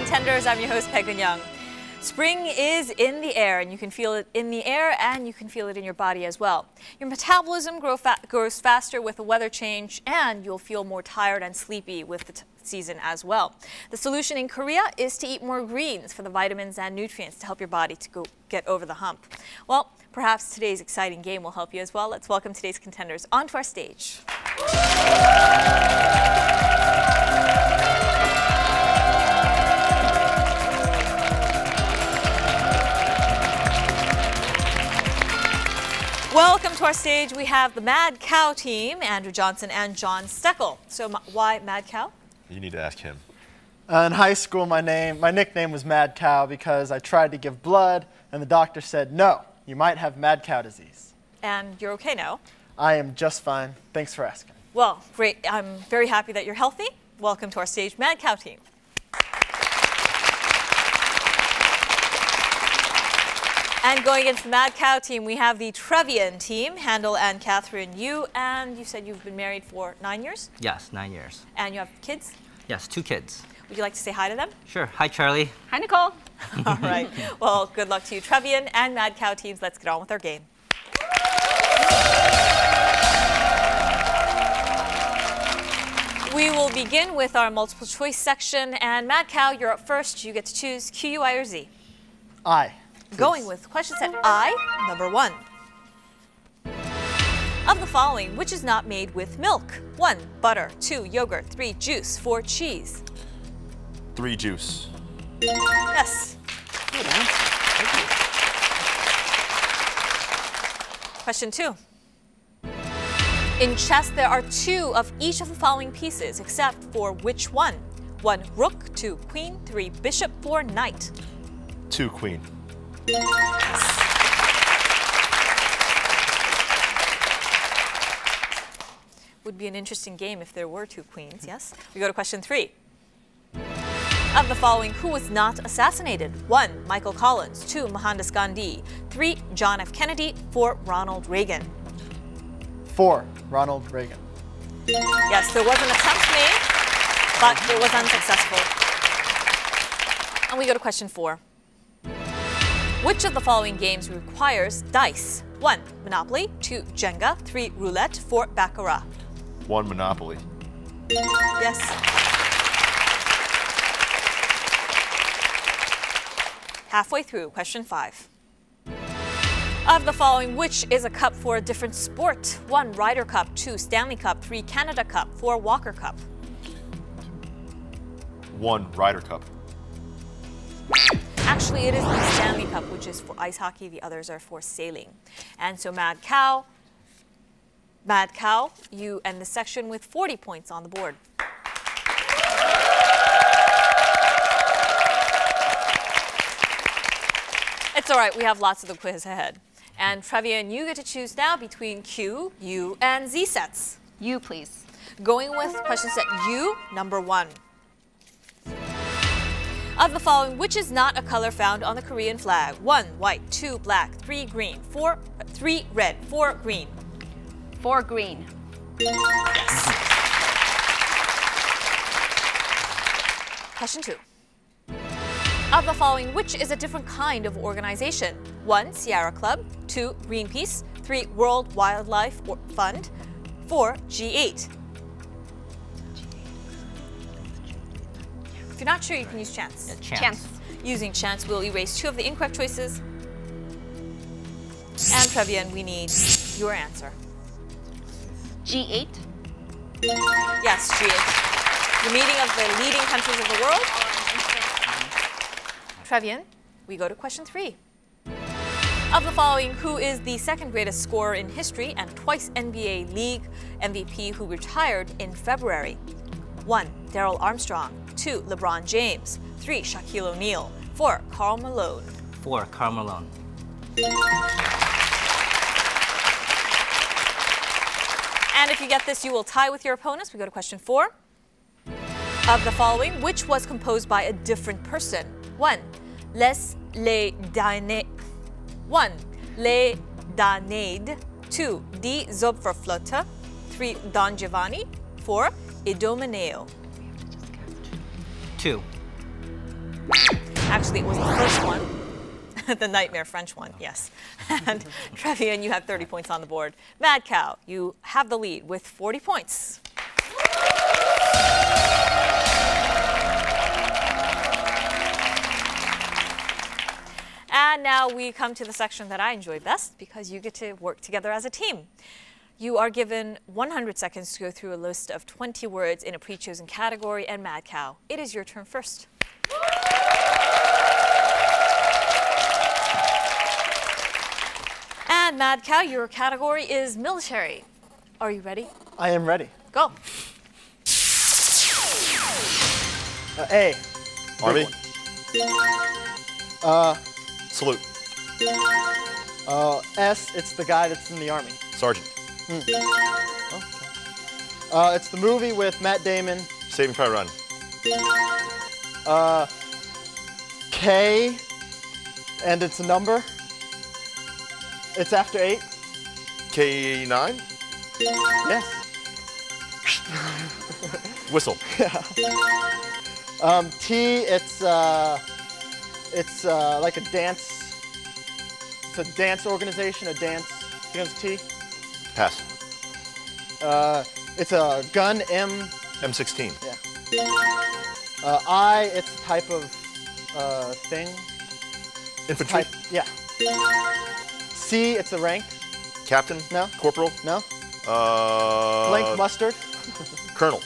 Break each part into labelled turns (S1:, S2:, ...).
S1: Contenders. I'm your host, Peg Young. Spring is in the air, and you can feel it in the air, and you can feel it in your body as well. Your metabolism grows faster with the weather change, and you'll feel more tired and sleepy with the season as well. The solution in Korea is to eat more greens for the vitamins and nutrients to help your body to get over the hump. Well, perhaps today's exciting game will help you as well. Let's welcome today's contenders onto our stage. Welcome to our stage. We have the Mad Cow team, Andrew Johnson and John Steckel. So why Mad Cow?
S2: You need to ask him.
S3: In high school, my nickname was Mad Cow because I tried to give blood, and the doctor said, no, you might have mad cow disease.
S1: And you're okay now?
S3: I am just fine. Thanks for asking.
S1: Well, great. I'm very happy that you're healthy. Welcome to our stage, Mad Cow team. And going against the Mad Cow team, we have the Trevian team, Handel and Catherine. You said you've been married for 9 years?
S4: Yes, 9 years.
S1: And you have kids?
S4: Yes, 2 kids.
S1: Would you like to say hi to them? Sure.
S4: Hi, Charlie.
S5: Hi, Nicole.
S1: All right. Well, good luck to you, Trevian and Mad Cow teams. Let's get on with our game. We will begin with our multiple choice section. And Mad Cow, you're up first. You get to choose Q, U, I, or Z.
S3: I. Please.
S1: Going with question set I, number 1. Of the following, which is not made with milk? 1, butter. 2, yogurt. 3, juice. 4, cheese.
S2: 3, juice.
S1: Yes. Question 2. In chess, there are 2 of each of the following pieces, except for which one? 1, rook. 2, queen. 3, bishop. 4, knight.
S2: 2, queen.
S1: Would be an interesting game if there were 2 queens, yes? We go to question 3. Of the following, who was not assassinated? 1, Michael Collins. 2, Mohandas Gandhi. 3, John F. Kennedy. 4, Ronald Reagan.
S3: 4, Ronald Reagan.
S1: Yes, there was an attempt made, but it was unsuccessful. And we go to question 4. Which of the following games requires dice? 1, Monopoly. 2, Jenga. 3, Roulette. 4, Baccarat.
S2: 1, Monopoly.
S1: Yes. Halfway through, question 5. Of the following, which is a cup for a different sport? 1, Ryder Cup. 2, Stanley Cup. 3, Canada Cup. 4, Walker Cup.
S2: 1, Ryder Cup.
S1: Actually, it is the Stanley Cup, which is for ice hockey. The others are for sailing. And so Mad Cow, you end the section with 40 points on the board. It's all right. We have lots of the quiz ahead. And Trevian, you get to choose now between Q, U, and Z sets.
S5: You, please.
S1: Going with question set U, number 1. Of the following, which is not a color found on the Korean flag? 1, white. 2, black. 3, green. 3, red. 4, green.
S5: 4, green.
S1: Yes. Question 2. Of the following, which is a different kind of organization? 1, Sierra Club. 2, Greenpeace. 3, World Wildlife Fund. 4, G8. If you're not sure, you can use chance.
S4: Yeah, chance.
S1: Using chance, we'll erase 2 of the incorrect choices. And Trevian, we need your answer.
S5: G8?
S1: Yes, G8. The meeting of the leading countries of the world. Trevian, we go to question 3. Of the following, who is the second greatest scorer in history and twice NBA League MVP who retired in February? 1, Darrell Armstrong. 2, LeBron James. 3, Shaquille O'Neal. 4, Karl Malone.
S4: 4, Karl Malone.
S1: And if you get this, you will tie with your opponents. We go to question 4. Of the following, which was composed by a different person? 1, Les Danaides. 1, Les Danaides. 2, Die Zopferflotte. 3, Don Giovanni. 4, Idomeneo.
S4: 2.
S1: Actually, it was the first one. The nightmare French one, yes. And Trevian, you have 30 points on the board. Mad Cow, you have the lead with 40 points. And now we come to the section that I enjoy best because you get to work together as a team. You are given 100 seconds to go through a list of 20 words in a pre-chosen category, and Mad Cow, it is your turn first. And Mad Cow, your category is military. Are you ready?
S3: I am ready.
S1: Go.
S3: A.
S2: Army. Salute.
S3: S. It's the guy that's in the army.
S2: Sergeant.
S3: Okay. It's the movie with Matt Damon.
S2: Saving Private Ryan.
S3: K. And it's a number. It's after 8.
S2: K9.
S3: Yes.
S2: Whistle.
S3: T. It's like a dance. It's a dance organization. A dance. Begins with T.
S2: Pass.
S3: It's a gun. M.
S2: M16.
S3: Yeah. I. It's a type of thing.
S2: Infantry.
S3: Type. Yeah. C. It's a rank.
S2: Captain.
S3: No.
S2: Corporal.
S3: No. Blank mustard.
S2: Colonel.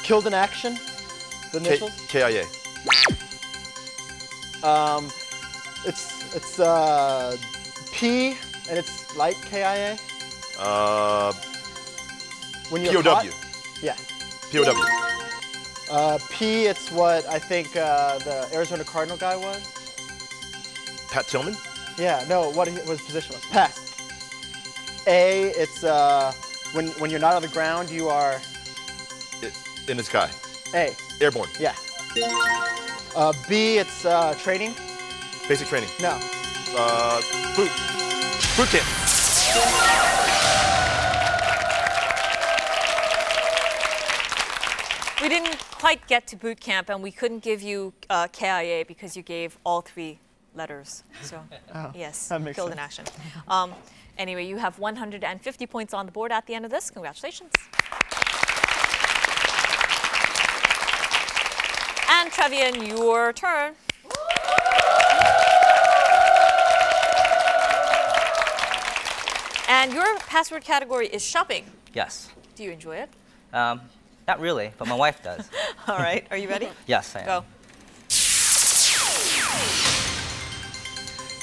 S3: Killed in action. The initials.
S2: KIA.
S3: It's P and it's like KIA. When you're
S2: POW.
S3: hot? Yeah.
S2: POW.
S3: P. It's what I think the Arizona Cardinal guy was.
S2: Pat Tillman.
S3: Yeah. No. What his position was. Pass. A. It's when you're not on the ground, you are.
S2: In the sky.
S3: A.
S2: Airborne.
S3: Yeah. B. It's training.
S2: Basic training.
S3: No.
S2: Boot camp.
S1: We didn't quite get to boot camp, and we couldn't give you KIA because you gave all 3 letters. So, yes,
S3: that makes
S1: killed in action. Anyway, you have 150 points on the board at the end of this. Congratulations. And Trevian, your turn. And your password category is shopping.
S4: Yes.
S1: Do you enjoy it?
S4: Not really, but my wife does.
S1: All right. Are you ready?
S4: Yes, I am.
S1: Go.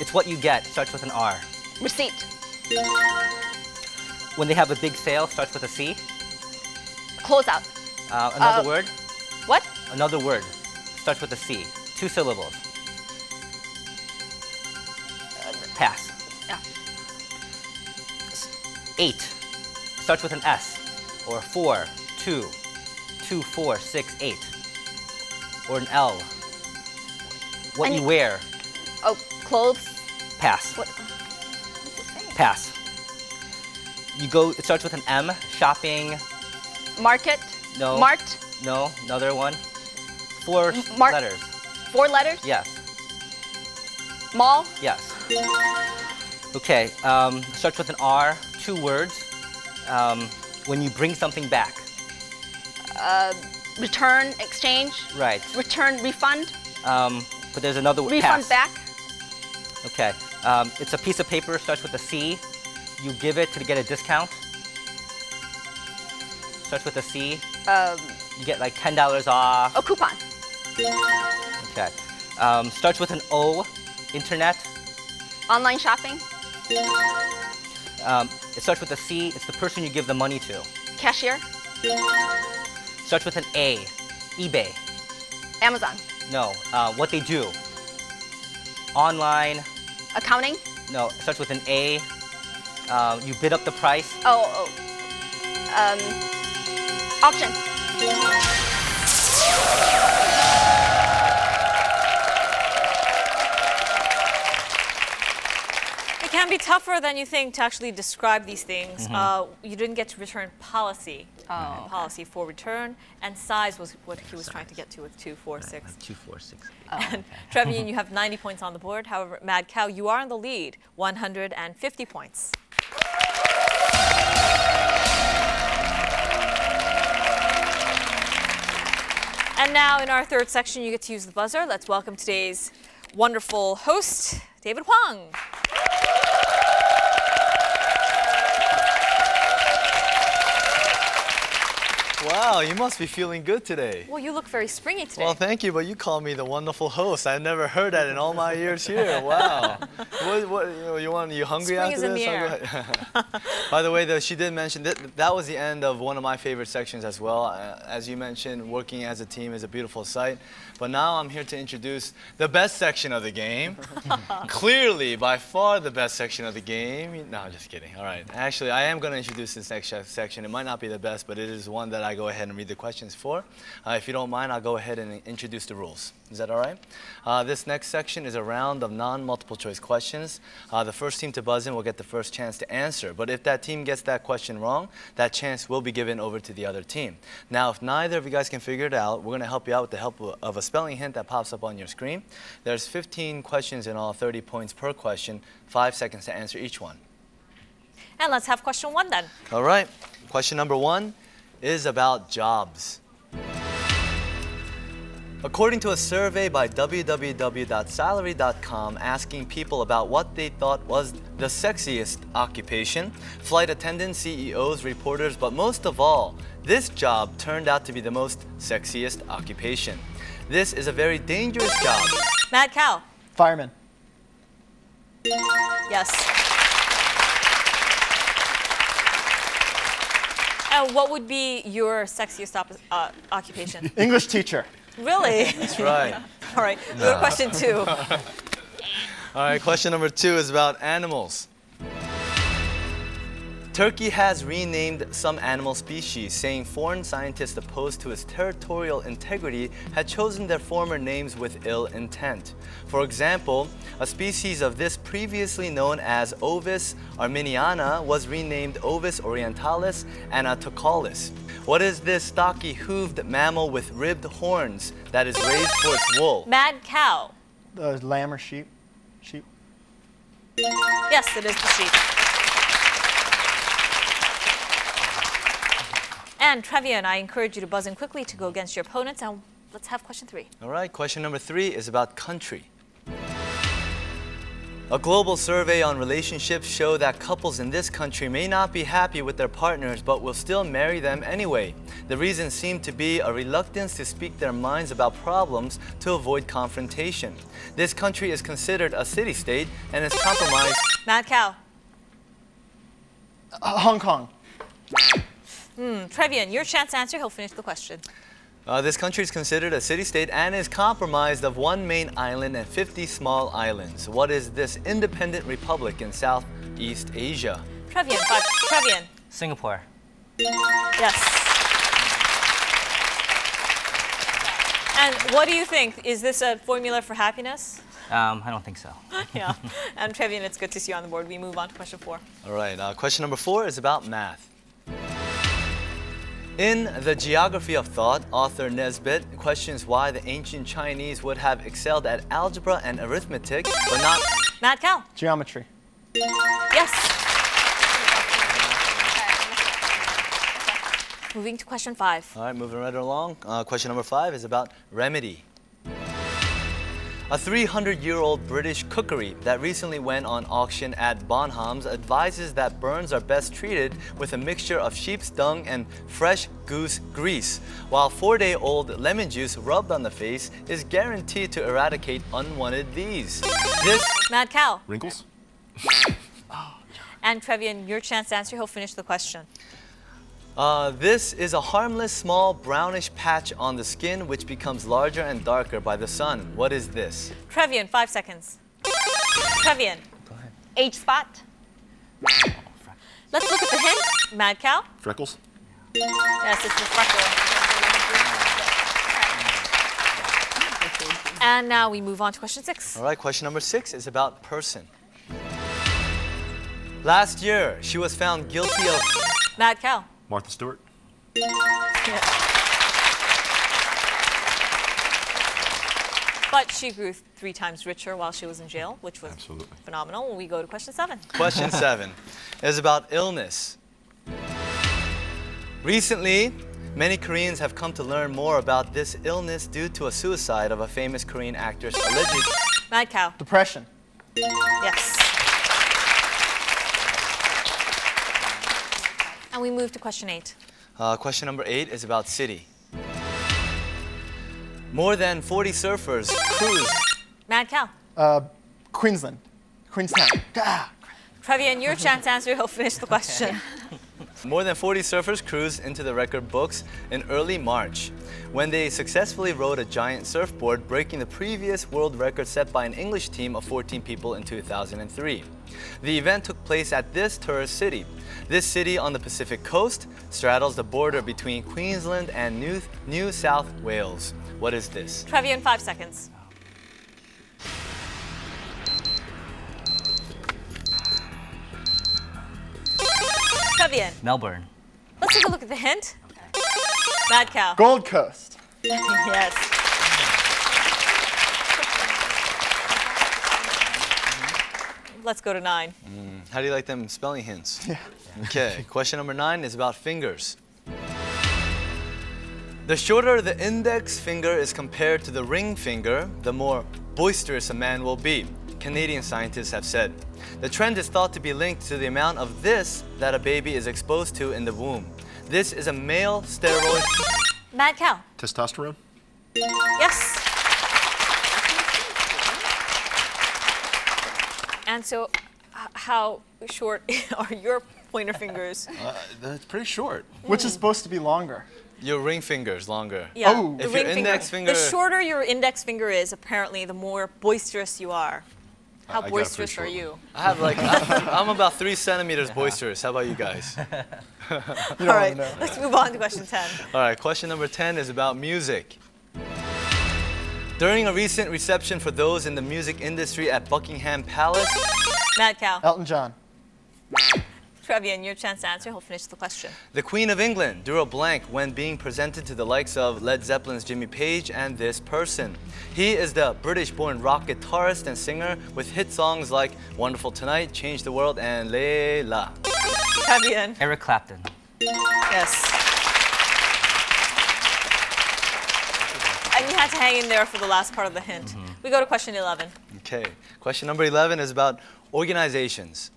S4: It's what you get. Starts with an R.
S5: Receipt.
S4: When they have a big sale, starts with a C.
S5: Closeout.
S4: Another word.
S5: What?
S4: Another word. Starts with a C. 2 syllables. Pass.
S5: Yeah.
S4: 8. Starts with an S. Or 4, 2, 2, 4, 6, 8. Or an L. What you wear.
S5: Oh, clothes.
S4: Pass.
S5: What?
S4: Pass. You go, it starts with an M. Shopping.
S5: Market.
S4: No.
S5: Mart.
S4: No, another one. 4 letters.
S5: 4 letters.
S4: Yes.
S5: Mall.
S4: Yes. Okay, starts with an R, 2 words. When you bring something back.
S5: Return, exchange.
S4: Right.
S5: Return, refund.
S4: But there's another word.
S5: Refund
S4: Pass.
S5: back.
S4: Okay. It's a piece of paper, starts with a C. You give it to get a discount. Starts with a C. You get like $10 off.
S5: A coupon.
S4: Okay. Starts with an O. Internet.
S5: Online shopping.
S4: It starts with a C. It's the person you give the money to.
S5: Cashier.
S4: Starts with an A. eBay.
S5: Amazon.
S4: No. What they do. Online.
S5: Accounting.
S4: No. It starts with an A. You bid up the price.
S5: Auction.
S1: It can be tougher than you think to actually describe these things. You didn't get to return policy. policy for return, and size was what he was trying to get to with 2, 4, 6.
S4: 2, 4, 6.
S1: And Trevian, you have 90 points on the board. However, Mad Cow, you are in the lead, 150 points. And now in our third section, you get to use the buzzer. Let's welcome today's wonderful host, David Huang.
S6: Wow, you must be feeling good today.
S1: Well, you look very springy today.
S6: Well, thank you, but you call me the wonderful host. I've never heard that in all my years here. Wow. You hungry
S1: Spring
S6: after
S1: is
S6: this?
S1: in the air.
S6: By the way, she did mention that was the end of one of my favorite sections as well. As you mentioned, working as a team is a beautiful sight. But now I'm here to introduce the best section of the game. Clearly, by far the best section of the game. No, I'm just kidding. All right. Actually, I am going to introduce this next section. It might not be the best, but it is one that I go ahead and read the questions for. If you don't mind, I'll go ahead and introduce the rules. Is that all right? This next section is a round of non-multiple choice questions. The first team to buzz in will get the first chance to answer. But if that team gets that question wrong, that chance will be given over to the other team. Now, if neither of you guys can figure it out, we're going to help you out with the help of a spelling hint that pops up on your screen. There's 15 questions in all, 30 points per question, 5 seconds to answer each one.
S1: And let's have question 1 then.
S6: All right. Question number 1 is about jobs. According to a survey by www.salary.com asking people about what they thought was the sexiest occupation, flight attendants, CEOs, reporters, but most of all, this job turned out to be the most sexiest occupation. This is a very dangerous job.
S1: Mad Cow.
S3: Fireman.
S1: Yes. And what would be your sexiest occupation?
S3: English teacher.
S1: Really?
S6: That's right.
S1: All right, go to question 2.
S6: All right, question number 2 is about animals. Turkey has renamed some animal species, saying foreign scientists opposed to its territorial integrity had chosen their former names with ill intent. For example, a species of this previously known as Ovis arminiana was renamed Ovis orientalis anatocalis. What is this stocky hooved mammal with ribbed horns that is raised for its wool?
S1: Mad Cow.
S3: Lamb or sheep? Sheep.
S1: Yes, it is the sheep. And Trevian, I encourage you to buzz in quickly to go against your opponents. And let's have question 3.
S6: All right, question number 3 is about country. A global survey on relationships show that couples in this country may not be happy with their partners but will still marry them anyway. The reason seemed to be a reluctance to speak their minds about problems to avoid confrontation. This country is considered a city-state and is compromised.
S1: Mad Cow.
S3: Hong Kong.
S1: Trevian, your chance to answer. He'll finish the question.
S6: This country is considered a city-state and is comprised of one main island and 50 small islands. What is this independent republic in Southeast Asia?
S1: Trevian, Trevian.
S4: Singapore.
S1: Yes. And what do you think? Is this a formula for happiness?
S4: I don't think so.
S1: Yeah. And Trevian, it's good to see you on the board. We move on to question 4.
S6: All right, question number 4 is about math. In The Geography of Thought, author Nesbitt questions why the ancient Chinese would have excelled at algebra and arithmetic, but not...
S1: Mad Cow.
S3: Geometry.
S1: Yes. Moving to question 5.
S6: All right, moving right along. Question number 5 is about remedy. A 300-year-old British cookery that recently went on auction at Bonhams advises that burns are best treated with a mixture of sheep's dung and fresh goose grease, while 4-day-old lemon juice rubbed on the face is guaranteed to eradicate unwanted leaves. This...
S1: Mad Cow.
S2: Wrinkles?
S1: And Trevian, your chance to answer. He'll finish the question.
S6: This is a harmless, small, brownish patch on the skin which becomes larger and darker by the sun. What is this?
S1: Trevian, 5 seconds. Trevian.
S4: Go ahead.
S5: Age spot.
S1: Let's look at the hint. Mad Cow.
S2: Freckles?
S1: Yes, it's the freckle. And now we move on to question 6.
S6: All right, question number 6 is about person. Last year, she was found guilty of...
S1: Mad Cow.
S2: Martha Stewart?
S1: But she grew 3 times richer while she was in jail, which was
S2: Absolutely.
S1: phenomenal. We go to question 7.
S6: Question 7 is about illness. Recently, many Koreans have come to learn more about this illness due to a suicide of a famous Korean actress alleged.
S1: Mad Cow.
S3: Depression.
S1: Yes. And we move to question 8.
S6: Question number 8 is about city. More than 40 surfers cruised.
S1: Mad Cow.
S3: Queensland. Queenstown. Ah.
S1: Trevian, your chance to answer. He'll finish the question.
S6: More than 40 surfers cruised into the record books in early March when they successfully rode a giant surfboard, breaking the previous world record set by an English team of 14 people in 2003. The event took place at this tourist city. This city on the Pacific coast straddles the border between Queensland and New South Wales. What is this?
S1: Trevian, 5 seconds. Trevian,
S4: Melbourne.
S1: let's take a look at the hint. Mad Cow.
S3: Gold Coast.
S1: Yes. Let's go to 9.
S6: How do you like them spelling hints?
S3: Yeah.
S6: Okay, question number 9 is about fingers. The shorter the index finger is compared to the ring finger, the more boisterous a man will be, Canadian scientists have said. The trend is thought to be linked to the amount of this that a baby is exposed to in the womb. This is a male steroid.
S1: Mad Cow.
S2: Testosterone?
S1: Yes. And so, how short are your pointer fingers?
S2: That's pretty short.
S3: Which is supposed to be longer?
S6: Your ring finger is longer.
S1: Yeah,
S3: Oh.
S1: the
S6: If
S1: ring
S6: your index finger-
S1: The shorter your index finger is, apparently, the more boisterous you are. How
S2: I got a
S1: boisterous
S2: pretty
S1: are
S2: short
S1: you?
S6: I have like, I'm about 3 centimeters boisterous. How about you guys?
S3: You don't
S1: All right,
S3: know.
S1: let's move on to question 10.
S6: All right, question number 10 is about music. During a recent reception for those in the music industry at Buckingham Palace,
S1: Mad Cow.
S3: Elton John.
S1: Trevian, your chance to answer. He'll finish the question.
S6: the Queen of England drew a blank when being presented to the likes of Led Zeppelin's Jimmy Page and this person. He is the British-born rock guitarist and singer with hit songs like Wonderful Tonight, Change the World, and Layla.
S1: Trevian.
S4: Eric Clapton.
S1: Yes. And you had to hang in there for the last part of the hint. We go to question 11.
S6: Okay, question number 11 is about organizations.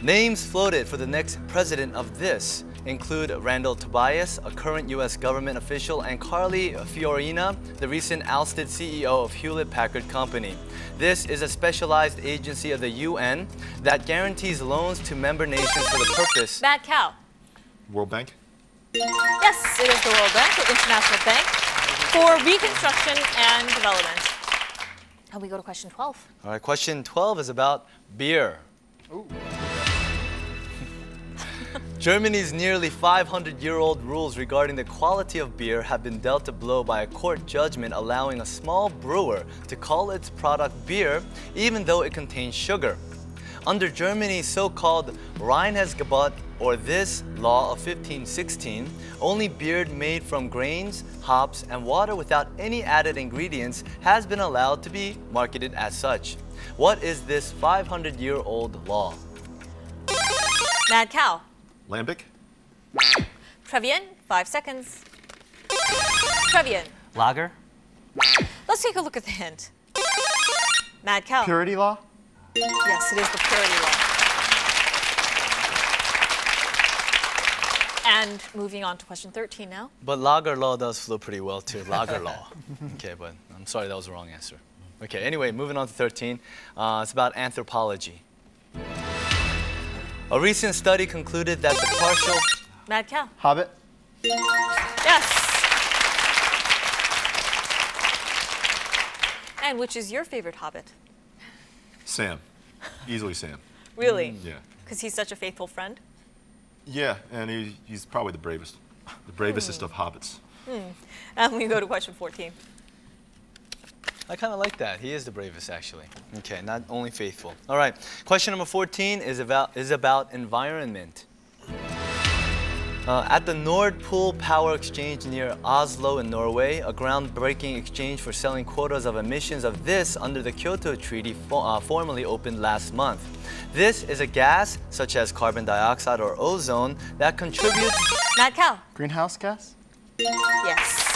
S6: Names floated for the next president of this include Randall Tobias, a current U.S. government official, and Carly Fiorina, the recent ousted CEO of Hewlett-Packard Company. This is a specialized agency of the UN that guarantees loans to member nations for the purpose.
S1: Mad Cow.
S2: World Bank?
S1: Yes, it is the World Bank, the International Bank, for reconstruction and development. And we go to question 12.
S6: All right, question 12 is about beer. Germany's nearly 500-year-old rules regarding the quality of beer have been dealt a blow by a court judgment allowing a small brewer to call its product beer even though it contains sugar. Under Germany's so-called Reinheitsgebot, or this law of 1516, only beer made from grains, hops, and water without any added ingredients has been allowed to be marketed as such. What is this 500-year-old law?
S1: Mad Cow.
S2: Lambic?
S1: Trevian, 5 seconds. Trevian.
S4: Lager.
S1: Let's take a look at the hint. Mad Cow.
S3: Purity law?
S1: Yes, it is the purity law. And moving on to question 13 now.
S6: But lager law does flow pretty well too. Lager law. Okay, but I'm sorry, that was the wrong answer. Okay, anyway, moving on to 13. It's about anthropology. A recent study concluded that the partial...
S1: Mad Cow.
S3: Hobbit?
S1: Yes. And which is your favorite Hobbit?
S2: Sam. Easily Sam.
S1: Really?
S2: Yeah.
S1: Because he's such a faithful friend?
S2: Yeah, and he's probably the bravest. The bravest of hobbits.
S1: And we go to question 14.
S6: I kind of like that. He is the bravest, actually. Okay, not only faithful. All right, question number 14 is about environment. At the Nord Pool Power Exchange near Oslo in Norway, a groundbreaking exchange for selling quotas of emissions of this under the Kyoto Treaty formally opened last month. This is a gas, such as carbon dioxide or ozone, that contributes...
S1: Mad Cow.
S3: Greenhouse gas?
S1: Yes.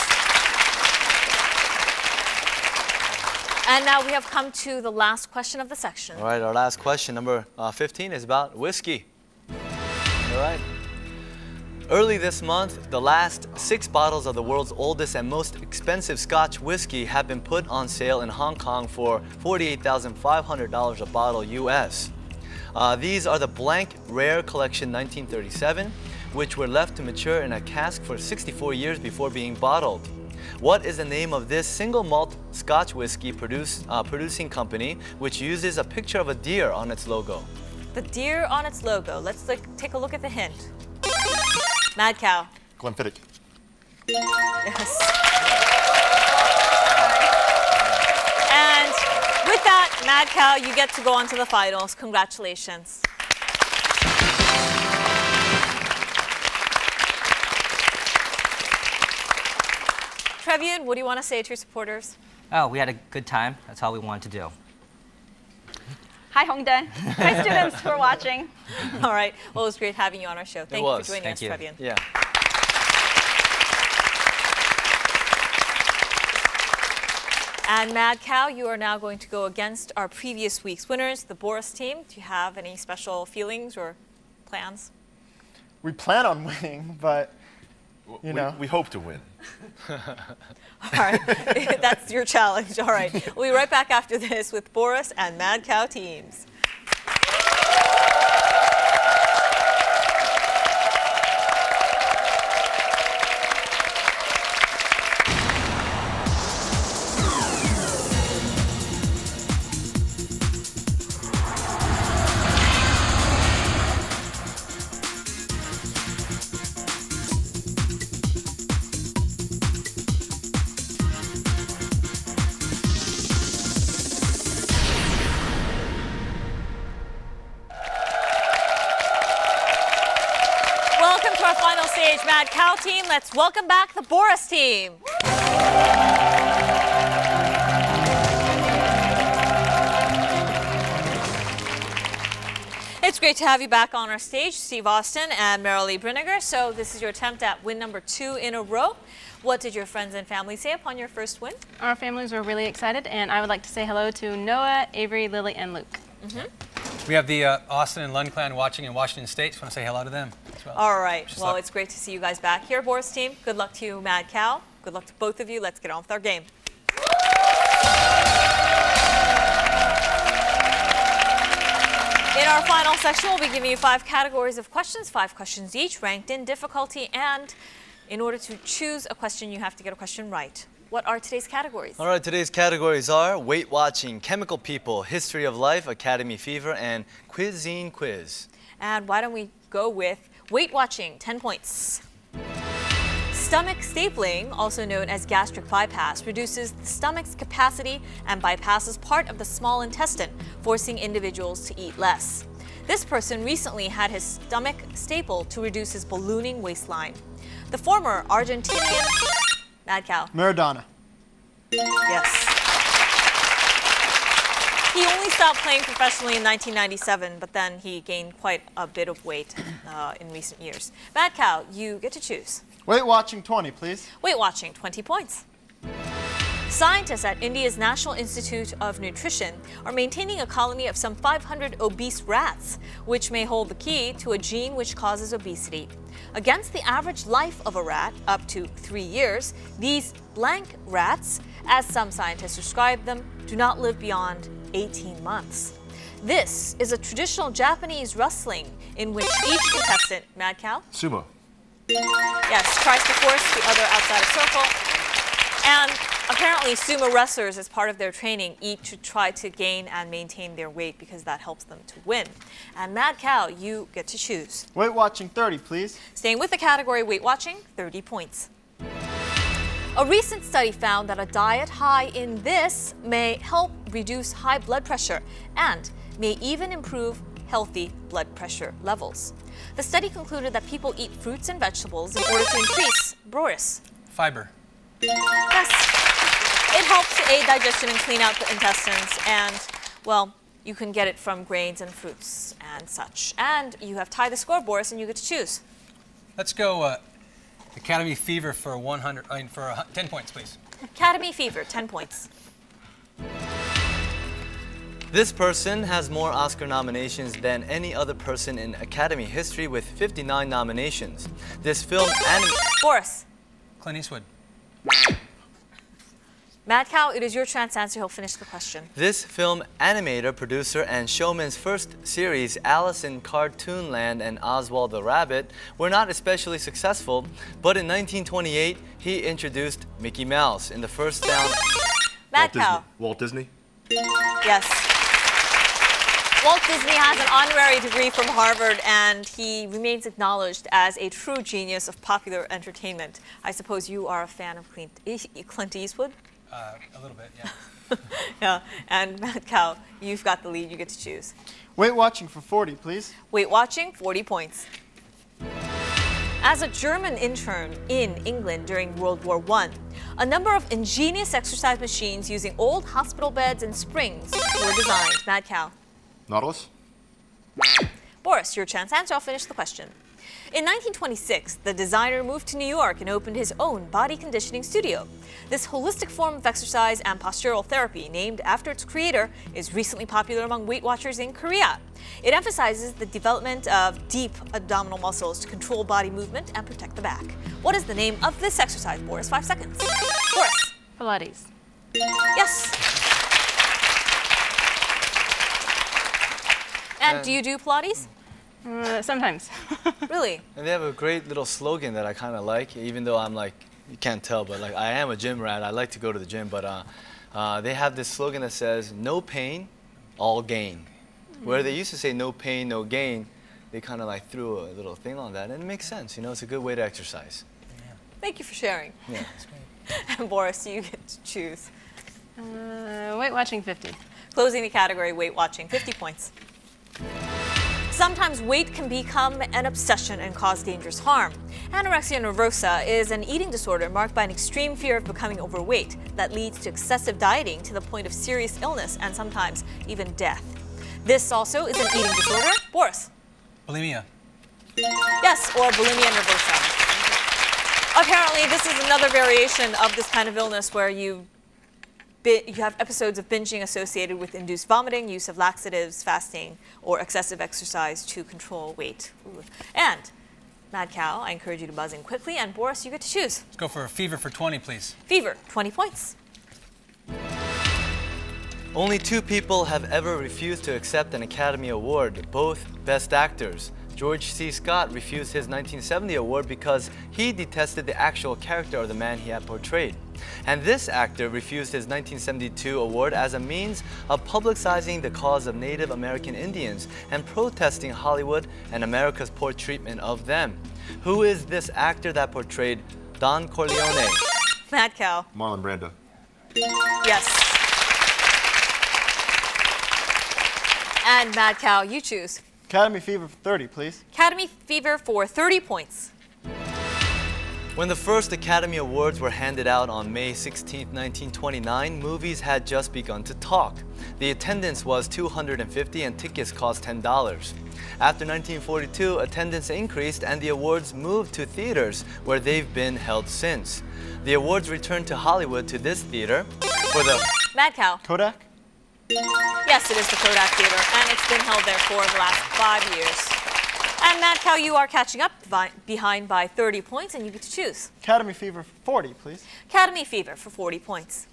S1: And now we have come to the last question of the section.
S6: All right, our last question, number 15, is about whiskey. All right. Early this month, the last 6 bottles of the world's oldest and most expensive Scotch whiskey have been put on sale in Hong Kong for $48,500 a bottle US. These are the Blank Rare Collection 1937, which were left to mature in a cask for 64 years before being bottled. What is the name of this single malt Scotch whiskey producing company which uses a picture of a deer on its logo?
S1: The deer on its logo. Let's take a look at the hint. Mad Cow.
S2: Glenfiddich.
S1: Yes. And with that, Mad Cow, you get to go on to the finals. Congratulations. Trevian, what do you want to say to your supporters?
S4: Oh, we had a good time. That's all we wanted to do.
S5: Hi, Hongdae. Hi, students who are watching.
S1: All right. Well, it was great having you on our show. Thank you for joining
S4: Thank
S1: us,
S4: you.
S1: Trevian.
S6: Yeah.
S1: And Mad Cow, you are now going to go against our previous week's winners, the Boris team. Do you have any special feelings or plans?
S3: We plan on winning, but you know.
S2: We hope to win.
S1: All right. That's your challenge. All right. We'll be right back after this with Boris and Mad Cow teams. Mad Cow team, let's welcome back the Boris team. It's great to have you back on our stage, Steve Austin and Marilee Brinegar. So this is your attempt at win number 2 in a row. What did your friends and family say upon your first win?
S7: Our families were really excited, and I would like to say hello to Noah, Avery, Lily, and Luke.
S8: We have the Austin and Lund clan watching in Washington State. Just want to say hello to them as well.
S1: All right. Well,
S8: luck.
S1: It's great to see you guys back here, Boris team. Good luck to you, Mad Cow. Good luck to both of you. Let's get on with our game. In our final section, we'll be giving you 5 categories of questions, 5 questions each, ranked in difficulty, and in order to choose a question, you have to get a question right. What are today's categories?
S6: All right, today's categories are Weight Watching, Chemical People, History of Life, Academy Fever, and Cuisine Quiz.
S1: And why don't we go with Weight Watching, 10 points. Stomach stapling, also known as gastric bypass, reduces the stomach's capacity and bypasses part of the small intestine, forcing individuals to eat less. This person recently had his stomach stapled to reduce his ballooning waistline. The former Argentinian... Mad Cow.
S3: Maradona.
S1: Yes. He only stopped playing professionally in 1997, but then he gained quite a bit of weight in recent years. Mad Cow, you get to choose.
S3: Weight Watching 20, please.
S1: Weight Watching, 20 points. Scientists at India's National Institute of Nutrition are maintaining a colony of some 500 obese rats, which may hold the key to a gene which causes obesity. Against the average life of a rat, up to 3 years, these blank rats, as some scientists describe them, do not live beyond 18 months. This is a traditional Japanese wrestling in which each contestant, Mad Cow?
S2: Sumo.
S1: Yes, tries to force the other outside a circle. And apparently sumo wrestlers, as part of their training, eat to try to gain and maintain their weight because that helps them to win. And Mad Cow, you get to choose.
S3: Weight Watching 30, please.
S1: Staying with the category Weight Watching, 30 points. A recent study found that a diet high in this may help reduce high blood pressure and may even improve healthy blood pressure levels. The study concluded that people eat fruits and vegetables in order to increase boisterous.
S8: Fiber.
S1: Yes. It helps to aid digestion and clean out the intestines, and, well, you can get it from grains and fruits and such. And you have tied the score, Boris, and you get to choose.
S8: Let's go Academy Fever for 10 points, please.
S1: Academy Fever, 10 points.
S6: This person has more Oscar nominations than any other person in Academy history with 59 nominations. This film
S1: Boris.
S8: Clint Eastwood.
S1: Mad Cow, it is your chance to answer. He'll finish the question.
S6: This film animator, producer, and showman's first series, Alice in Cartoonland and Oswald the Rabbit, were not especially successful, but in 1928, he introduced Mickey Mouse in the first sound.
S1: Mad Cow.
S2: Walt Disney?
S1: Yes. Walt Disney has an honorary degree from Harvard, and he remains acknowledged as a true genius of popular entertainment. I suppose you are a fan of Clint Eastwood?
S8: A little bit, yeah.
S1: Yeah, and Mad Cow, you've got the lead. You get to choose.
S3: Weight watching for 40, please.
S1: Weight watching, 40 points. As a German intern in England during World War I, a number of ingenious exercise machines using old hospital beds and springs were designed. Mad Cow.
S2: Nautilus?
S1: Boris, your chance to answer. I'll finish the question. In 1926, the designer moved to New York and opened his own body conditioning studio. This holistic form of exercise and postural therapy, named after its creator, is recently popular among Weight Watchers in Korea. It emphasizes the development of deep abdominal muscles to control body movement and protect the back. What is the name of this exercise, Boris? 5 seconds. Boris.
S7: Pilates.
S1: Yes. And do you do Pilates?
S7: Sometimes.
S1: Really?
S6: And they have a great little slogan that I kind of like, even though I'm like, you can't tell, but like I am a gym rat. I like to go to the gym, but they have this slogan that says, no pain, all gain. Where they used to say no pain, no gain, they kind of like threw a little thing on that, and it makes sense. You know, it's a good way to exercise.
S1: Thank you for sharing.
S6: Yeah.
S1: And Boris, you get to choose.
S7: Weight watching 50.
S1: Closing the category, weight watching, 50 points. Sometimes weight can become an obsession and cause dangerous harm. Anorexia nervosa is an eating disorder marked by an extreme fear of becoming overweight that leads to excessive dieting to the point of serious illness and sometimes even death. This also is an eating disorder. Boris.
S8: Bulimia.
S1: Yes, or bulimia nervosa. Apparently, this is another variation of this kind of illness where you have episodes of binging associated with induced vomiting, use of laxatives, fasting, or excessive exercise to control weight. Ooh. And, Mad Cow, I encourage you to buzz in quickly. And Boris, you get to choose.
S8: Let's go for a fever for 20, please.
S1: Fever, 20 points.
S6: Only 2 people have ever refused to accept an Academy Award, both Best Actors. George C. Scott refused his 1970 award because he detested the actual character of the man he had portrayed. And this actor refused his 1972 award as a means of publicizing the cause of Native American Indians and protesting Hollywood and America's poor treatment of them. Who is this actor that portrayed Don Corleone?
S1: Mad Cow.
S2: Marlon Brando.
S1: Yes. And Mad Cow, you choose.
S3: Academy Fever for 30, please.
S1: Academy Fever for 30 points.
S6: When the first Academy Awards were handed out on May 16, 1929, movies had just begun to talk. The attendance was 250 and tickets cost $10. After 1942, attendance increased and the awards moved to theaters where they've been held since. The awards returned to Hollywood to this theater for the...
S1: Mad Cow.
S3: Kodak?
S1: Yes, it is the Kodak Theater, and it's been held there for the last 5 years. And Mad Cow, you are catching up behind by 30 points, and you get to choose.
S3: Academy Fever for 40, please.
S1: Academy Fever for 40 points.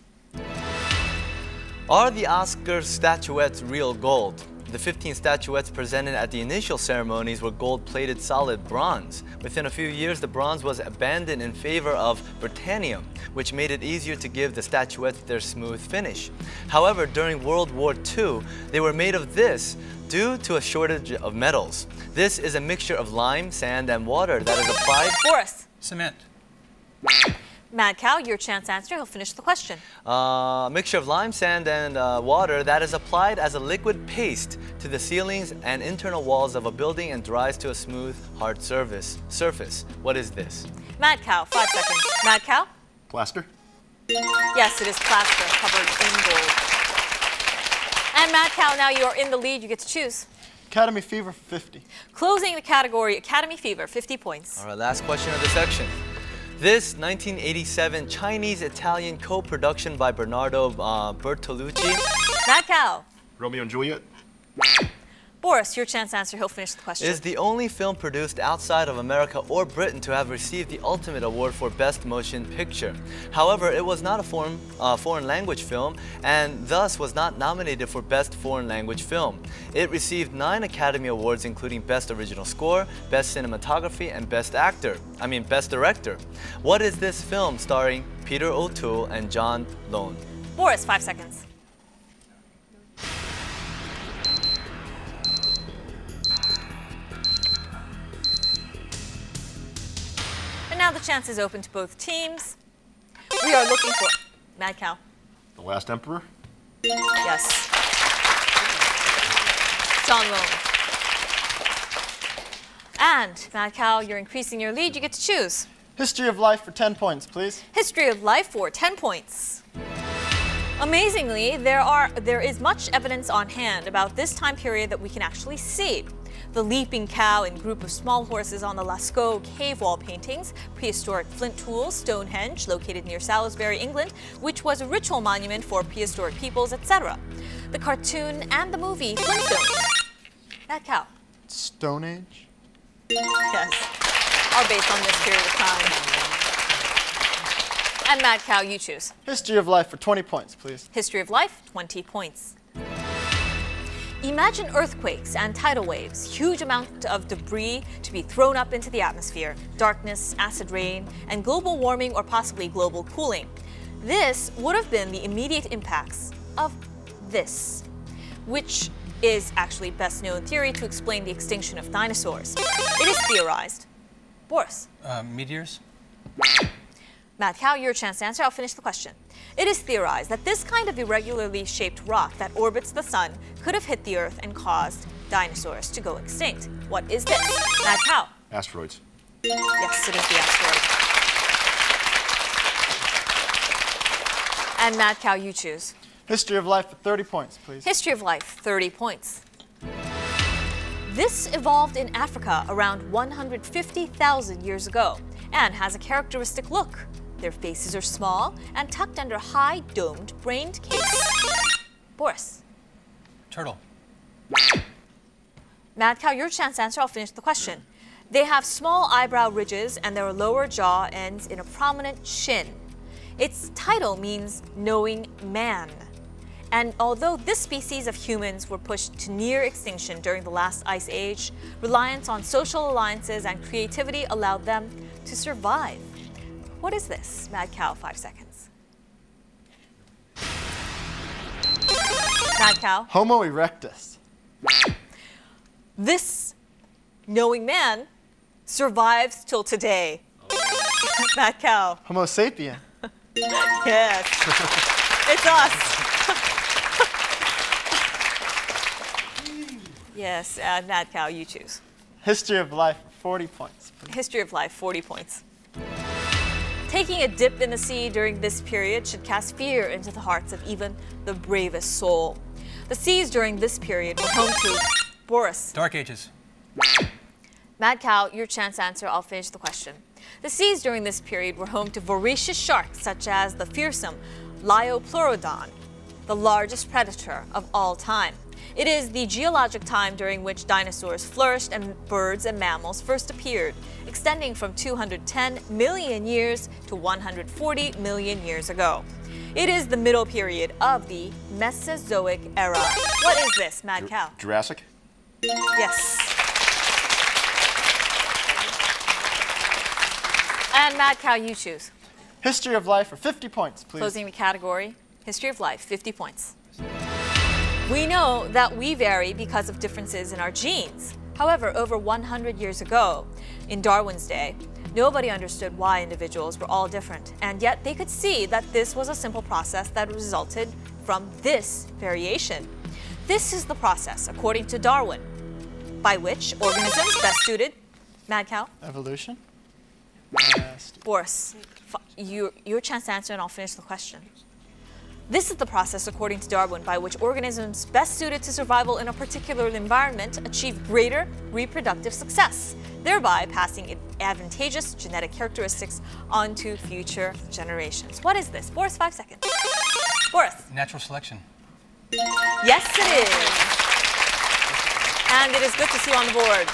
S6: Are the Oscar statuettes real gold? The 15 statuettes presented at the initial ceremonies were gold-plated solid bronze. Within a few years, the bronze was abandoned in favor of Britannium, which made it easier to give the statuettes their smooth finish. However, during World War II, they were made of this due to a shortage of metals. This is a mixture of lime, sand, and water that is applied...
S1: Boris.
S8: Cement.
S1: Mad Cow, your chance to answer. He'll finish the question.
S6: Mixture of lime, sand, and water that is applied as a liquid paste to the ceilings and internal walls of a building and dries to a smooth, hard surface. What is this?
S1: Mad Cow, 5 seconds. Mad Cow?
S2: Plaster?
S1: Yes, it is plaster covered in gold. And Mad Cow, now you're in the lead. You get to choose.
S3: Academy Fever, 50.
S1: Closing the category, Academy Fever, 50 points.
S6: All right, last question of the section. This 1987 Chinese-Italian co-production by Bernardo Bertolucci.
S1: Mad Cow.
S2: Romeo and Juliet?
S1: Boris, your chance to answer. He'll finish the question.
S6: Is the only film produced outside of America or Britain to have received the ultimate award for Best Motion Picture. However, it was not a foreign language film and thus was not nominated for Best Foreign Language Film. It received 9 Academy Awards including Best Original Score, Best Cinematography, and Best Director. What is this film starring Peter O'Toole and John Lone?
S1: Boris, 5 seconds. And now the chance is open to both teams. We are looking for Mad Cow.
S2: The Last Emperor?
S1: Yes. John Lone. And Mad Cow, you're increasing your lead. You get to choose.
S3: History of Life for 10 points, please.
S1: History of Life for 10 points. Amazingly, there is much evidence on hand about this time period that we can actually see. The leaping cow and group of small horses on the Lascaux cave wall paintings, prehistoric flint tools, Stonehenge, located near Salisbury, England, which was a ritual monument for prehistoric peoples, etc. The cartoon and the movie Flintstones. Mad Cow.
S3: Stone Age?
S1: Yes. Are based on this period of time. And Mad Cow, you choose.
S3: History of Life for 20 points, please.
S1: History of Life, 20 points. Imagine earthquakes and tidal waves, huge amount of debris to be thrown up into the atmosphere, darkness, acid rain, and global warming or possibly global cooling. This would have been the immediate impacts of this, which is actually best known theory to explain the extinction of dinosaurs. It is theorized. Boris.
S8: Meteors?
S1: Mad Cow, your chance to answer. I'll finish the question. It is theorized that this kind of irregularly shaped rock that orbits the sun could have hit the Earth and caused dinosaurs to go extinct. What is this? Mad Cow.
S2: Asteroids.
S1: Yes, it is the asteroid. And Mad Cow, you choose.
S3: History of Life for 30 points, please.
S1: History of Life, 30 points. This evolved in Africa around 150,000 years ago and has a characteristic look. Their faces are small and tucked under high domed brained case. Boris.
S8: Turtle.
S1: Mad Cow, your chance to answer. I'll finish the question. They have small eyebrow ridges and their lower jaw ends in a prominent chin. Its title means knowing man. And although this species of humans were pushed to near extinction during the last ice age, reliance on social alliances and creativity allowed them to survive. What is this? Mad Cow, 5 seconds. Mad Cow.
S3: Homo erectus.
S1: This knowing man survives till today. Mad Cow.
S3: Homo sapien.
S1: Yes. It's us. Yes, Mad Cow, you choose.
S3: History of Life for 40 points, please.
S1: History of Life, 40 points. Taking a dip in the sea during this period should cast fear into the hearts of even the bravest soul. The seas during this period were home to Boris.
S8: Dark Ages.
S1: Mad Cow, your chance to answer. I'll finish the question. The seas during this period were home to voracious sharks such as the fearsome Liopleurodon, the largest predator of all time. It is the geologic time during which dinosaurs flourished and birds and mammals first appeared, extending from 210 million years to 140 million years ago. It is the middle period of the Mesozoic era. What is this, Mad Cow?
S2: Jurassic?
S1: Yes. And Mad Cow, you choose.
S3: History of Life for 50 points, please.
S1: Closing the category, History of Life, 50 points. We know that we vary because of differences in our genes. However, over 100 years ago, in Darwin's day, Nobody understood why individuals were all different, and yet they could see that this was a simple process that resulted from this variation. This is the process, according to Darwin, by which organisms best suited, Mad Cow?
S3: Evolution?
S1: Boris, your chance to answer and I'll finish the question. This is the process, according to Darwin, by which organisms best suited to survival in a particular environment achieve greater reproductive success, thereby passing advantageous genetic characteristics onto future generations. What is this? Boris, 5 seconds. Boris.
S8: Natural selection.
S1: Yes, it is. And it is good to see you on the board.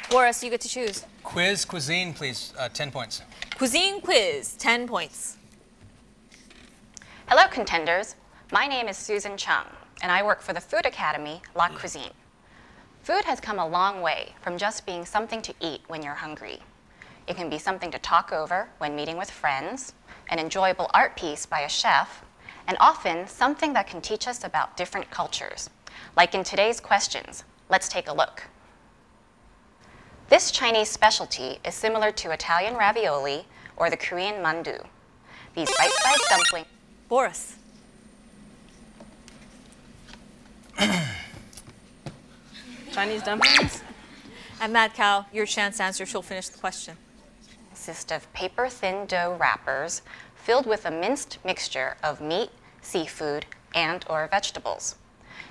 S1: Boris, you get to choose.
S8: Quiz, cuisine, please. 10 points.
S1: Cuisine quiz, 10 points.
S9: Hello, contenders. My name is Susan Chung, and I work for the food academy, La Cuisine. Food has come a long way from just being something to eat when you're hungry. It can be something to talk over when meeting with friends, an enjoyable art piece by a chef, and often something that can teach us about different cultures. Like in today's questions, let's take a look. This Chinese specialty is similar to Italian ravioli or the Korean mandu. These bite-sized dumplings.
S1: Boris.
S7: Chinese dumplings?
S1: And Mad Cow, your chance to answer, she'll finish the question.
S9: Consist of paper-thin dough wrappers filled with a minced mixture of meat, seafood, and/or vegetables.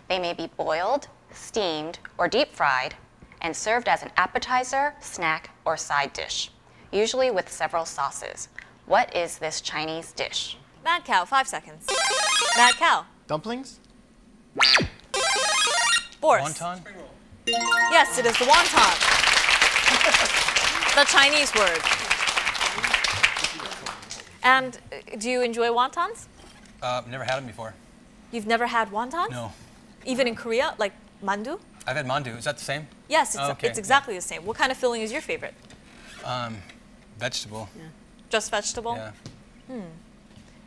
S9: They may be boiled, steamed, or deep-fried, and served as an appetizer, snack, or side dish, usually with several sauces. What is this Chinese dish?
S1: Mad Cow, 5 seconds. Mad Cow.
S3: Dumplings?
S1: Boris.
S8: Wonton?
S1: Yes, it is the wonton. The Chinese word. And do you enjoy wontons?
S8: Never had them before.
S1: You've never had wontons?
S8: No.
S1: Even in Korea, like mandu?
S8: I've had mandu. Is that the same?
S1: Yes, it's,
S8: Oh, okay.
S1: it's exactly the same. What kind of filling is your favorite?
S8: Vegetable.
S7: Yeah.
S1: Just vegetable?
S8: Yeah.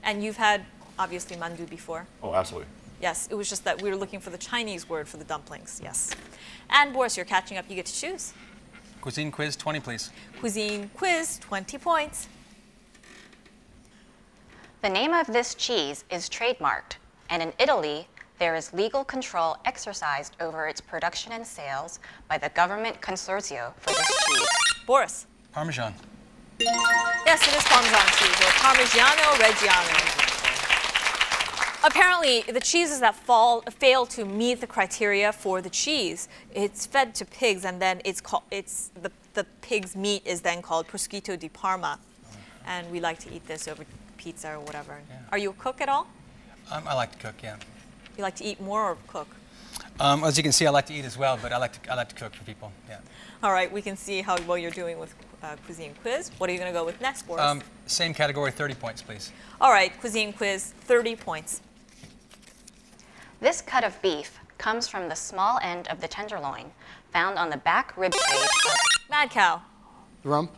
S1: And you've had, obviously, mandu before?
S2: Oh, absolutely.
S1: Yes, it was just that we were looking for the Chinese word for the dumplings, yes. And Boris, you're catching up. You get to choose.
S8: Cuisine quiz, 20, please.
S1: Cuisine quiz, 20 points.
S9: The name of this cheese is trademarked, and in Italy, there is legal control exercised over its production and sales by the government consortio for this cheese.
S1: Boris.
S8: Parmesan.
S1: Yes, it is Parmesan cheese, or Parmigiano Reggiano. Apparently, the cheeses that fail to meet the criteria for the cheese, it's fed to pigs, and then the pig's meat is then called prosciutto di Parma, and we like to eat this over pizza or whatever.
S8: Yeah.
S1: Are you a cook at all?
S8: I like to cook, yeah.
S1: You like to eat more or cook?
S8: As you can see, I like to eat as well, but I like to cook for people, yeah.
S1: All right, we can see how well you're doing with Cuisine Quiz. What are you going to go with next, Boris?
S8: Same category, 30 points, please.
S1: All right, Cuisine Quiz, 30 points.
S9: This cut of beef comes from the small end of the tenderloin, found on the back rib cage of
S1: Mad Cow.
S3: Rump?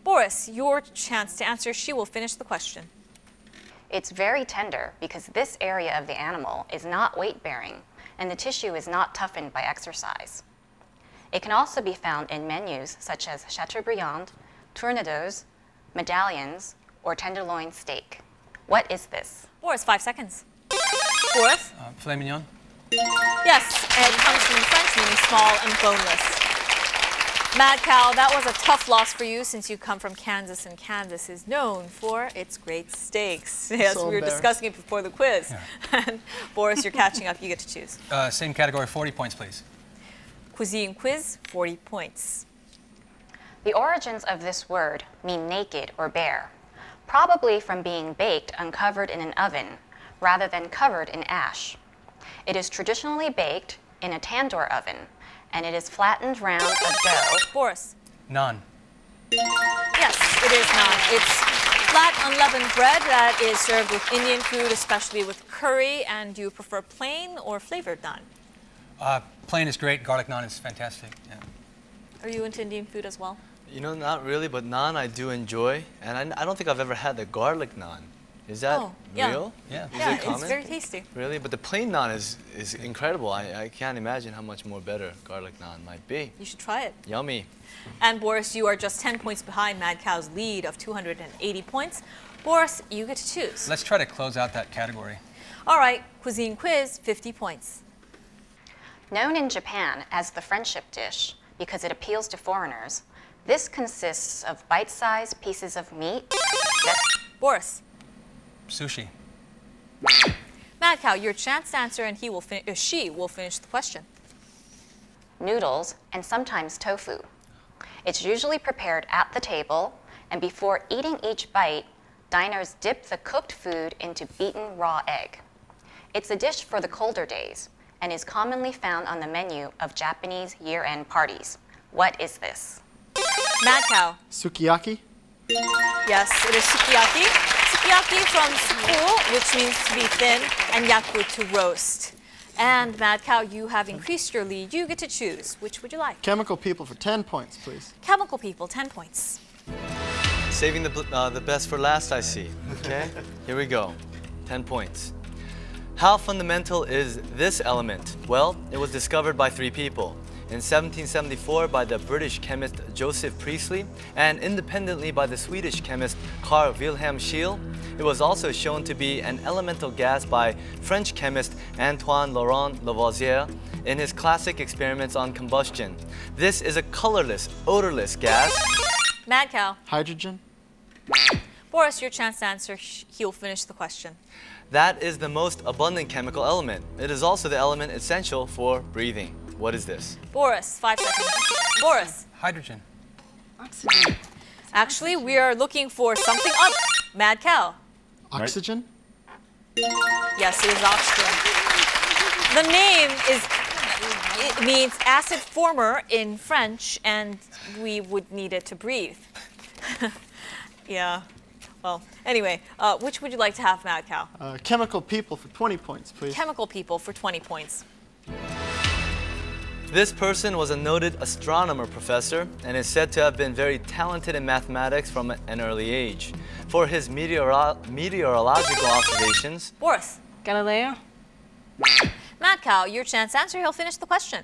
S1: Boris, your chance to answer. She will finish the question.
S9: It's very tender because this area of the animal is not weight-bearing and the tissue is not toughened by exercise. It can also be found in menus such as Chateaubriand, tournedos, medallions, or tenderloin steak. What is this?
S1: Boris, 5 seconds. Boris?
S8: Filet mignon.
S1: Yes, it comes from French, meaning small and boneless. Mad Cow, that was a tough loss for you since you come from Kansas, and Kansas is known for its great steaks. Yes,
S3: So
S1: we were discussing it before the quiz.
S8: Yeah.
S1: And Boris, you're catching up. You get to choose.
S8: Same category, 40 points, please.
S1: Cuisine Quiz, 40 points.
S9: The origins of this word mean naked or bare, probably from being baked uncovered in an oven rather than covered in ash. It is traditionally baked in a tandoor oven, and it is flattened round of dough.
S1: Boris?
S8: Naan.
S1: Yes, it is naan. It's flat, unleavened bread that is served with Indian food, especially with curry. And do you prefer plain or flavored naan?
S8: Plain is great. Garlic naan is fantastic. Yeah.
S1: Are you into Indian food as well?
S6: You know, not really, but naan I do enjoy. And I don't think I've ever had the garlic naan. Is that
S1: yeah.
S6: real?
S8: Yeah.
S6: Is
S1: Yeah,
S6: it common?
S1: it's very tasty.
S6: Really? But the plain naan is incredible. I can't imagine how much more better garlic naan might be.
S1: You should try it.
S6: Yummy.
S1: And Boris, you are just 10 points behind Mad Cow's lead of 280 points. Boris, you get to choose.
S8: Let's try to close out that category.
S1: All right, cuisine quiz, 50 points.
S9: Known in Japan as the friendship dish because it appeals to foreigners, this consists of bite-sized pieces of meat.
S1: Boris.
S8: Sushi.
S1: Mad Cow, your chance to answer, and she will finish the question.
S9: Noodles, and sometimes tofu. It's usually prepared at the table, and before eating each bite, diners dip the cooked food into beaten raw egg. It's a dish for the colder days and is commonly found on the menu of Japanese year-end parties. What is this?
S1: Mad Cow.
S3: Sukiyaki?
S1: Yes, it is sukiyaki. Sukiyaki from suku, which means to be thin, and yaku, to roast. And Mad Cow, you have increased your lead. You get to choose. Which would you like?
S3: Chemical people for 10 points, please.
S1: Chemical people, 10 points.
S6: Saving the best for last, I see. Okay, here we go. 10 points. How fundamental is this element? Well, it was discovered by 3 people. In 1774 by the British chemist Joseph Priestley, and independently by the Swedish chemist Carl Wilhelm Scheele. It was also shown to be an elemental gas by French chemist Antoine Laurent Lavoisier in his classic experiments on combustion. This is a colorless, odorless gas.
S1: Mad Cow.
S3: Hydrogen?
S1: Boris, your chance to answer. He'll finish the question.
S6: That is the most abundant chemical element. It is also the element essential for breathing. What is this?
S1: Boris, 5 seconds. Boris.
S8: Hydrogen.
S7: Oxygen.
S1: Actually, we are looking for something up. Mad Cow.
S3: Oxygen?
S1: Yes, it is oxygen. The name it means acid former in French, and we would need it to breathe. Yeah. Well, anyway, which would you like to have, Mad Cow?
S3: Chemical people for 20 points, please.
S1: Chemical people for 20 points.
S6: This person was a noted astronomer professor and is said to have been very talented in mathematics from an early age. For his meteorological observations,
S1: Boris.
S7: Galileo.
S1: Mad Cow, your chance to answer. He'll finish the question.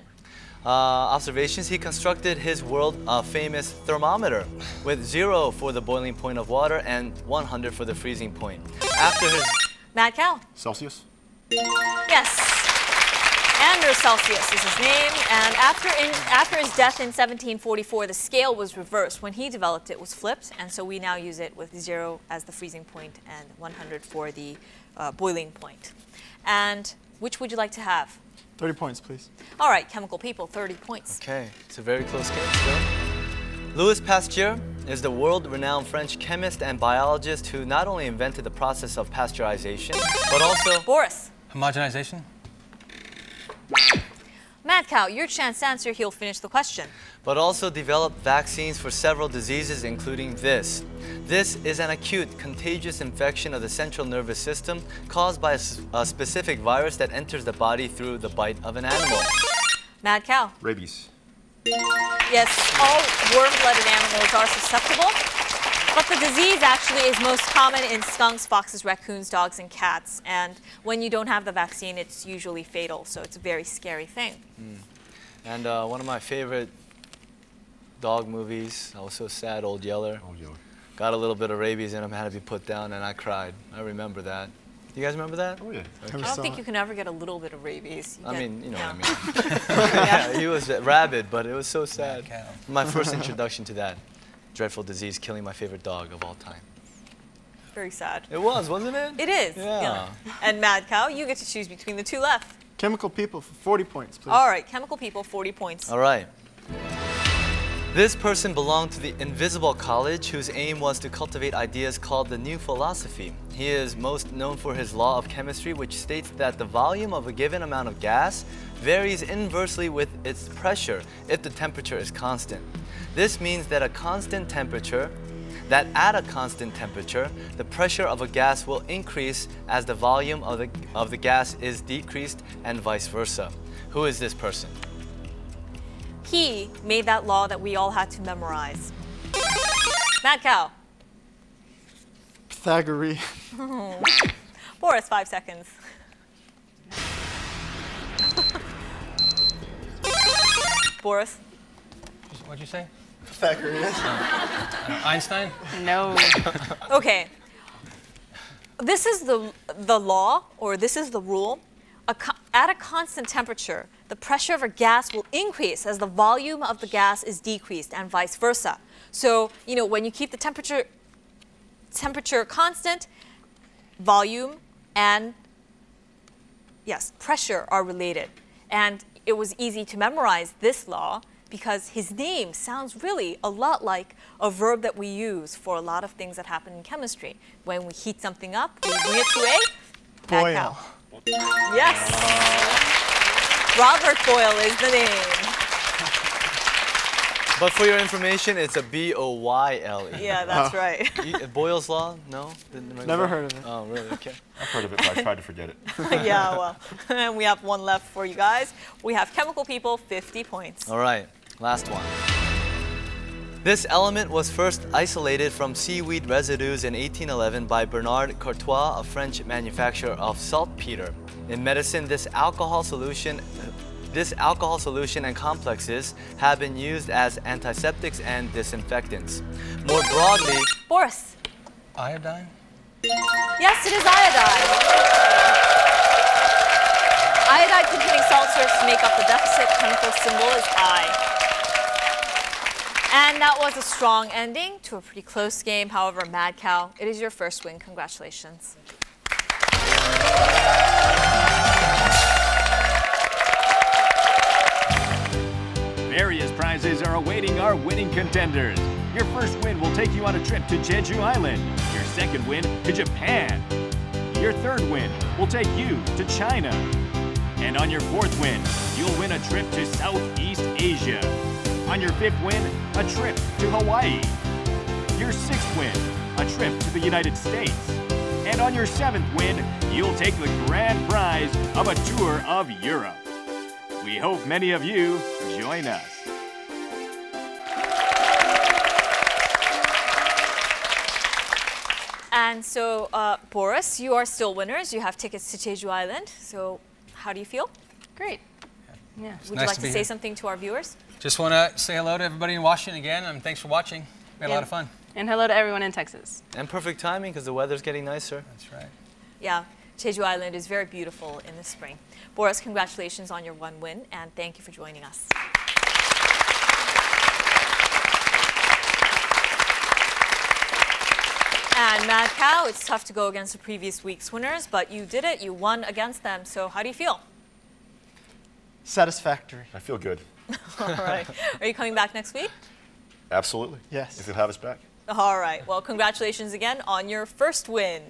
S6: He constructed his world-famous thermometer with 0 for the boiling point of water and 100 for the freezing point. After his...
S1: Mad Cow.
S2: Celsius?
S1: Yes. Anders Celsius is his name, and after his death in 1744, the scale was reversed. When he developed it, it was flipped, and so we now use it with 0 as the freezing point and 100 for the boiling point. And which would you like to have?
S3: 30 points, please.
S1: All right, chemical people, 30 points.
S6: Okay, it's a very close game still. Louis Pasteur is the world-renowned French chemist and biologist who not only invented the process of pasteurization, but also...
S1: Boris.
S8: Homogenization.
S1: Mad Cow, your chance to answer. He'll finish the question.
S6: But also developed vaccines for several diseases, including this. This is an acute, contagious infection of the central nervous system caused by a specific virus that enters the body through the bite of an animal.
S1: Mad Cow.
S2: Rabies.
S1: Yes, all worm-blooded animals are susceptible, but the disease actually is most common in skunks, foxes, raccoons, dogs, and cats. And when you don't have the vaccine, it's usually fatal, so it's a very scary thing.
S6: And one of my favorite dog movies, I was so sad, Old Yeller.
S2: Old Yeller.
S6: Got a little bit of rabies in him, had to be put down, and I cried. I remember that. You guys remember that?
S2: Oh, yeah.
S1: I don't think you can ever get a little bit of rabies.
S6: I mean, you know what I mean. Yeah, he was rabid, but it was so sad. My first introduction to that dreadful disease killing my favorite dog of all time.
S1: Very sad.
S6: It was, wasn't it?
S1: It is.
S6: Yeah.
S1: And Mad Cow, you get to choose between the 2 left.
S3: Chemical people for 40 points, please.
S1: All right, chemical people, 40 points.
S6: All right. This person belonged to the Invisible College, whose aim was to cultivate ideas called the New Philosophy. He is most known for his law of chemistry, which states that the volume of a given amount of gas varies inversely with its pressure if the temperature is constant. This means that at a constant temperature, the pressure of a gas will increase as the volume of the gas is decreased, and vice versa. Who is this person?
S1: He made that law that we all had to memorize. Mad Cow.
S3: Pythagorean.
S1: Boris, 5 seconds. Boris?
S8: What'd you say?
S3: Pythagorean.
S8: Einstein?
S7: No.
S1: Okay. This is the law, or this is the rule. At a constant temperature, the pressure of a gas will increase as the volume of the gas is decreased, and vice versa. So, you know, when you keep the temperature constant, volume and, yes, pressure are related. And it was easy to memorize this law because his name sounds really a lot like a verb that we use for a lot of things that happen in chemistry. When we heat something up, we bring it to a mad cow. Yes. Robert Boyle is the name.
S6: But for your information, it's a B-O-Y-L-E.
S1: Yeah, that's right.
S6: Boyle's Law? No?
S3: Never heard of it.
S6: Oh, really? Okay.
S2: I've heard of it, but I tried to forget it.
S1: Yeah, well, and we have one left for you guys. We have chemical people, 50 points.
S6: All right, last one. This element was first isolated from seaweed residues in 1811 by Bernard Courtois, a French manufacturer of saltpeter. In medicine, this alcohol solution and complexes have been used as antiseptics and disinfectants. More broadly,
S1: Boris.
S8: Iodine?
S1: Yes, it is iodine. Iodide-containing salt serves to make up the deficit. Chemical symbol is I. And that was a strong ending to a pretty close game. However, Mad Cow, it is your first win. Congratulations.
S10: Various prizes are awaiting our winning contenders. Your first win will take you on a trip to Jeju Island. Your second win to Japan. Your third win will take you to China. And on your fourth win, you'll win a trip to Southeast Asia. On your fifth win, a trip to Hawaii. Your sixth win, a trip to the United States. And on your seventh win, you'll take the grand prize of a tour of Europe. We hope many of you join us.
S1: And so, Boris, you are still winners. You have tickets to Jeju Island. So, how do you feel?
S7: Great. Yeah.
S1: Would you like to say something to our viewers?
S8: Just want to say hello to everybody in Washington again, and thanks for watching. We had a lot of fun.
S7: And hello to everyone in Texas.
S6: And perfect timing because the weather's getting nicer.
S8: That's right.
S1: Yeah, Jeju Island is very beautiful in the spring. Boris, congratulations on your one win, and thank you for joining us. And Mad Cow, it's tough to go against the previous week's winners, but you did it. You won against them. So how do you feel?
S3: Satisfactory.
S2: I feel good.
S1: All right. Are you coming back next week?
S2: Absolutely.
S3: Yes.
S2: If you'll have us back.
S1: All right. Well, congratulations again on your first win.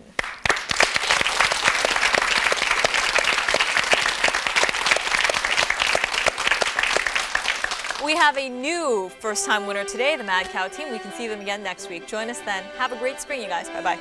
S1: We have a new first-time winner today, the Mad Cow team. We can see them again next week. Join us then. Have a great spring, you guys. Bye-bye.